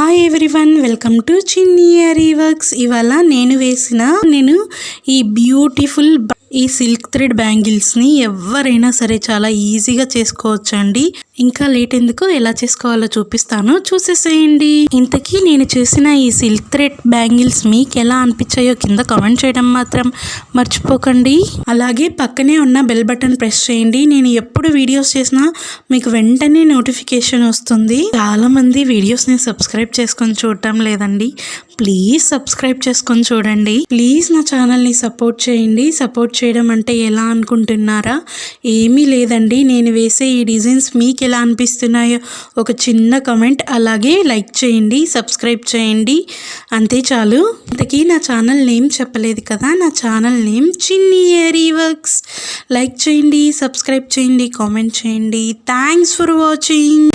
Hi everyone, welcome to చిన్ని Yaari works. ఇవాళ నేను ఈ బ్యూటిఫుల్ ఈ సిల్క్ థ్రెడ్ బ్యాంగిల్స్ని ఎవరైనా సరే చాలా ఈజీగా చేసుకోవచ్చండి. ఇంకా లేట్ ఎందుకు, ఎలా చేసుకోవాలో చూపిస్తాను, చూసేసేయండి. ఇంతకీ నేను చేసిన ఈ సిల్క్ థ్రెడ్ బ్యాంగిల్స్ మీకు ఎలా అనిపించాయో కింద కామెంట్ చేయడం మాత్రం మర్చిపోకండి. అలాగే పక్కనే ఉన్న బెల్ బటన్ ప్రెస్ చేయండి. నేను ఎప్పుడు వీడియోస్ చేసినా మీకు వెంటనే నోటిఫికేషన్ వస్తుంది. చాలా మంది వీడియోస్ని సబ్స్క్రైబ్ చేసుకొని చూడటం లేదండి. ప్లీజ్ సబ్స్క్రైబ్ చేసుకొని చూడండి. ప్లీజ్ నా ఛానల్ని సపోర్ట్ చేయండి. సపోర్ట్ చేయడం అంటే ఎలా అనుకుంటున్నారా? ఏమీ లేదండి, నేను వేసే ఈ డిజైన్స్ మీకు ఎలా అనిపిస్తున్నాయో ఒక చిన్న కమెంట్, అలాగే లైక్ చేయండి, సబ్స్క్రైబ్ చేయండి, అంతే చాలు. ఇంతకీ నా ఛానల్ నేమ్ చెప్పలేదు కదా, నా ఛానల్ నేమ్ చిన్ని యారీ వర్క్స్. లైక్ చేయండి, సబ్స్క్రైబ్ చేయండి, కామెంట్ చేయండి. Thanks for watching.